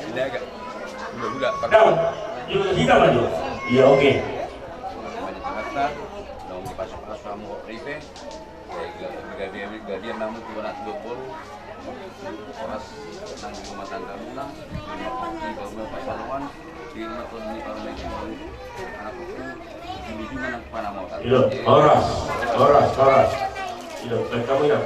Sinaga. Udah. Daun. Kita maju. Iya oke. Jakarta, dong dipasok-pasok sama Ripe. Gadian namun 220. Oras nang rumah tangga muna, di bawah Pasaluan, di rumah tuan ini kalau lagi anak itu di juga nang Panama. Iya, oras. Iya, kamu ya.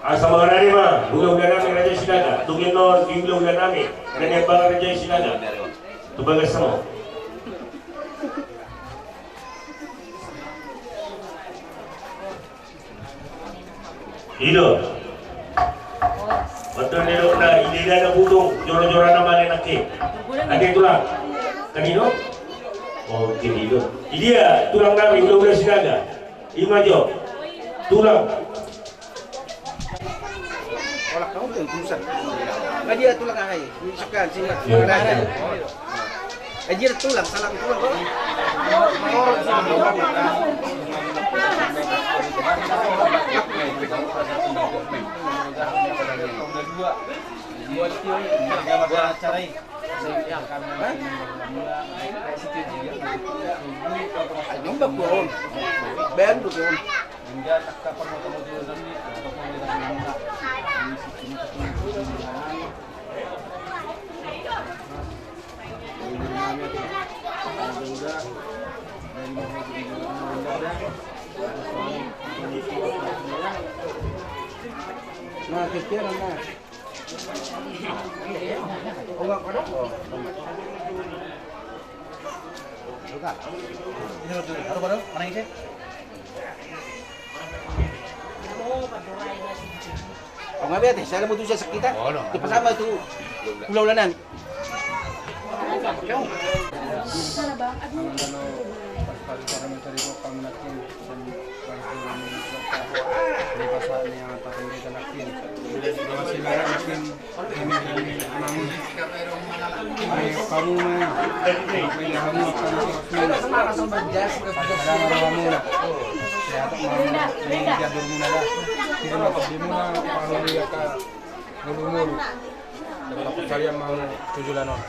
Asa mga nani ma, ulang namin Raja Sinaga, tungin no, ulang namin, ganyan ba Raja Sinaga? Tubagas mo. Ilo. Betul nilo na hindi na nabutong, joro-joro naman yung nakik. Ada tulang. Kanino? Oke, ilo. Iya, tulang namin, ulang Sinaga. Imajo. Tulang. Olak kamu tuh pusat. Nggak dia tulang aja. Misalkan simak. Dia tulang, salah tulang. Buat acara ini. Nombak buon. Ben buon. Hingga tak permotoran ini nah, kira nah. Oh, enggak kodok. Oh. Suka. Ini betul. Baru mana ini? Oh, nggak bete, saya mau tuh sekitar. Di pasama itu pulau-lanan.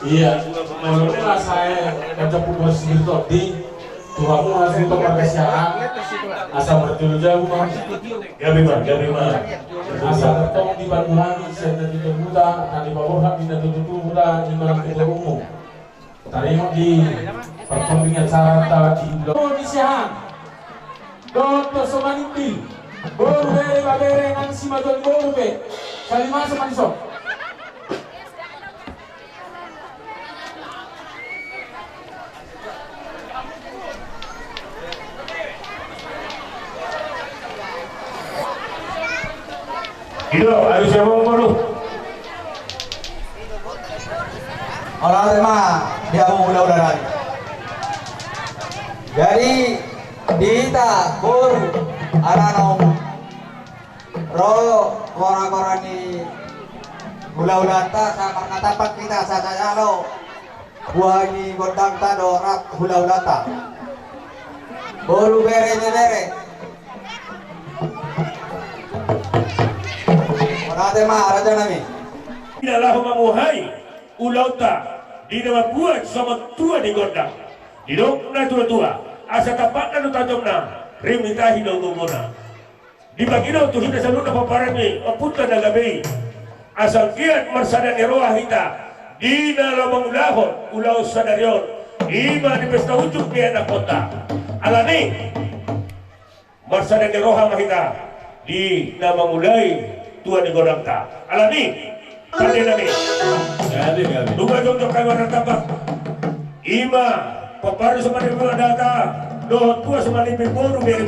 Iya, menurutlah saya kata pupus itu di Tuhanmu harus untuk perkesiaan asal bertulu jauh Gabima asal bertemu di Bantuan saya tadi terbuka tadi bawah kita tutup muda di malam kita umum tadi di pertandingan sarata di blok di sehan Dr. Somanipil Borbe babere nang simadon borbe salima semaniso. Itu harus siapa mau Orang tema dia mau mudah-mudahan. Jadi dita kur aranong ro korani hula-hula ta sa makatapak kita sa sayalo buah ini gondang ta dorak hula-hula ta baru bere orang tema raja nami Inilah mamuhai ulauta di nama buat sama tua di gondang di dong na tua asa tapak na tajamna rimita hidaw tumuna di bagino tu sudah selalu paparangi apunta na gabi asal kiat marsada ni roha hita di dalam ulahon ulau sadarion ima di pesta ujuk di anak kota alani marsada ni roha mahita di nama mulai tua di gondang ta alani kali nabi dua jom kawan tapak ima paparu sama ni data do tua sama ni boru beri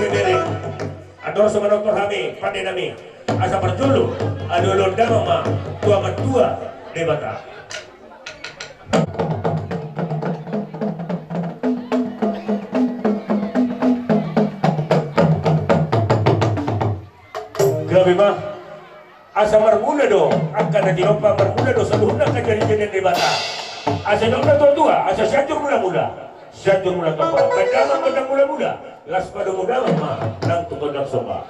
ador sama dokter kami pandai nami asa perjulu ado londang ma tua debata grabe mah asa marmula do akan na dinompa marmula do saluhna ka jadi debata asa dokter tua asa syajur mula topa kadang mula las pada muda mah nang tukang soba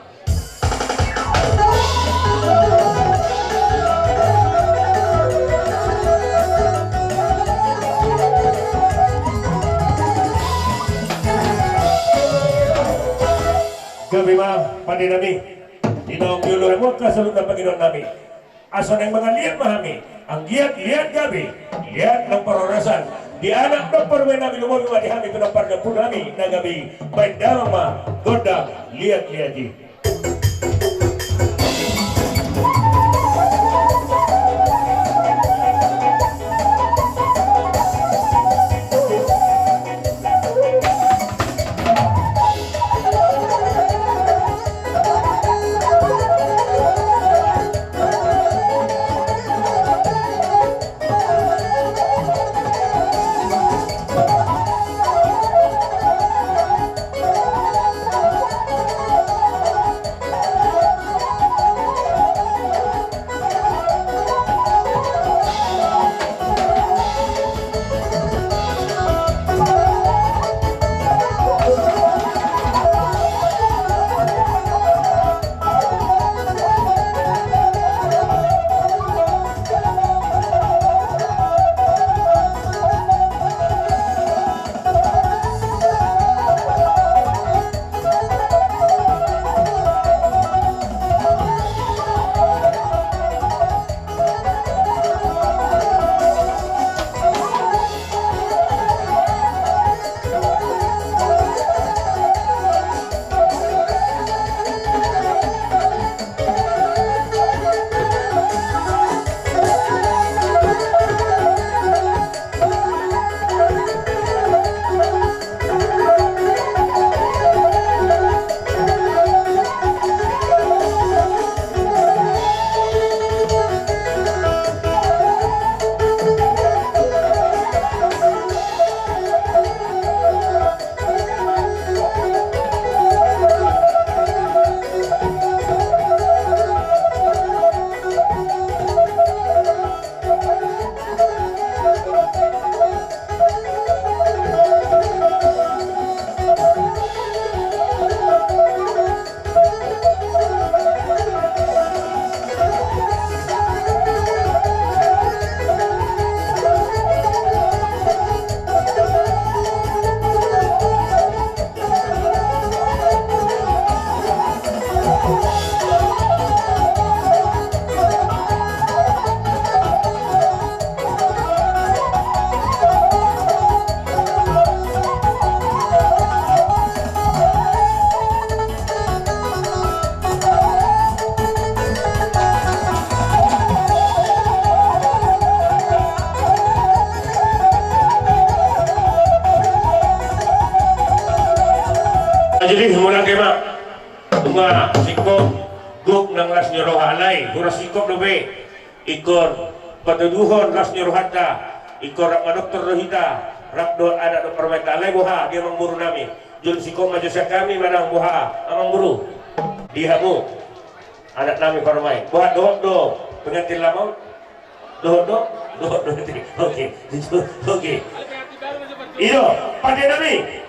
Gabima pandi nami dinaong yuluhan mo kasalud ng Panginoon nami ason ang mga liat mahami ang liat gabi liat ng parorasan di anak ng parway namin lumobi madihami pinapar na po nami na gabi baik damang ma goda liat-liati. Jadi mula kema bunga sikop guk nang las nyoroh alai huras sikop dobe ikor patuduhon las nyoroh hata ikor rak dokter rohita rak do ada do perbaik alai boha dia mamburu nami jul sikop majusa kami manang boha amang buru dihamu anak nami perbaik boha do pengantin lama do oke iyo pada nami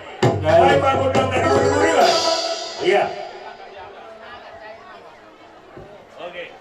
baik bangun dong dari buri-buri lah. Iya. Oke. Yeah.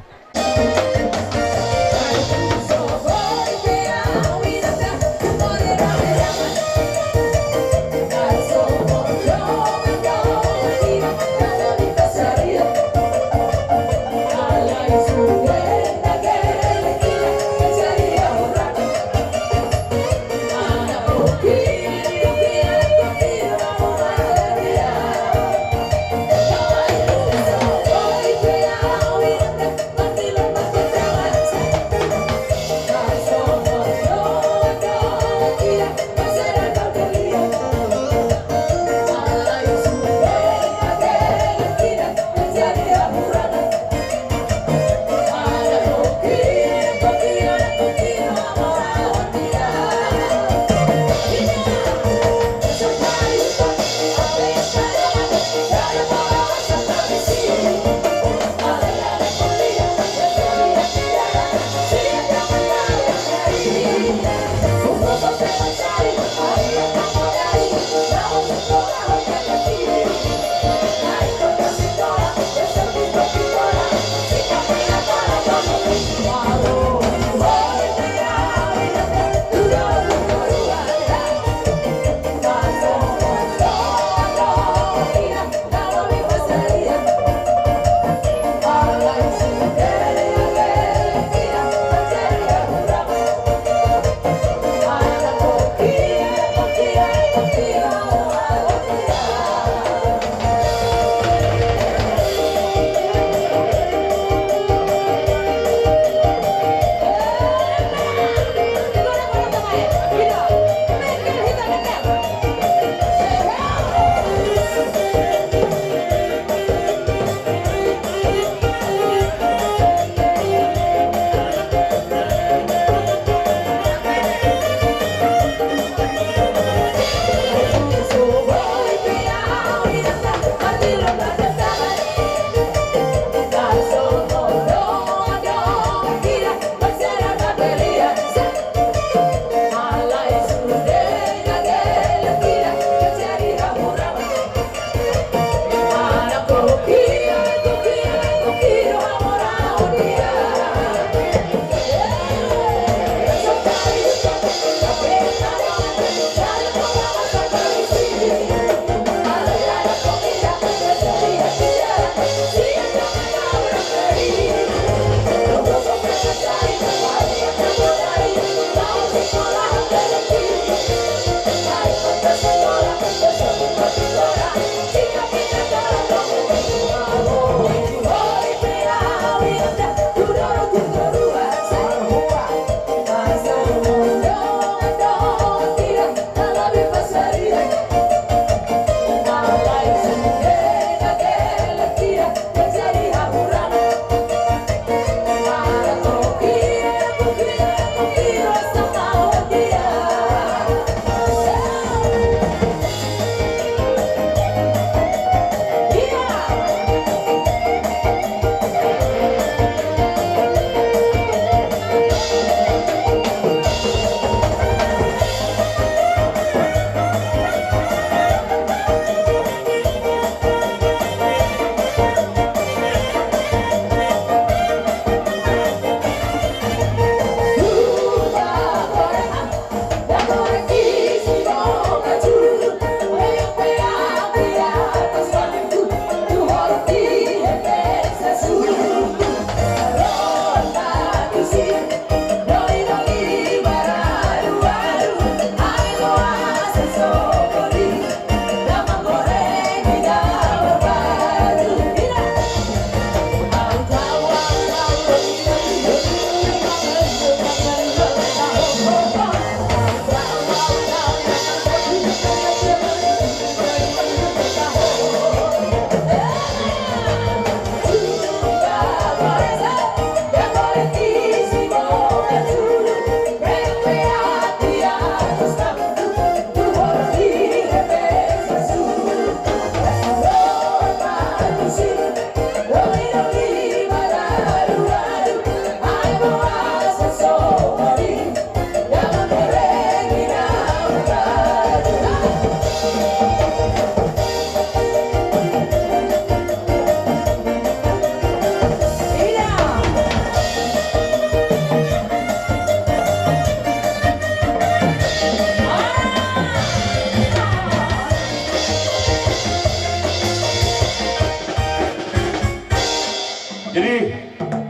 Jadi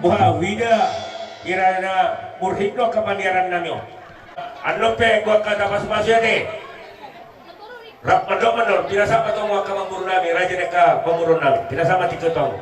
wah wida irana murhidno kapandiaran namyo. Ano pe gua kata pas masya deh. Rap mandok mandor tidak sama tong wa kamangurun nami raja neka pemurun nami tidak sama tiketong.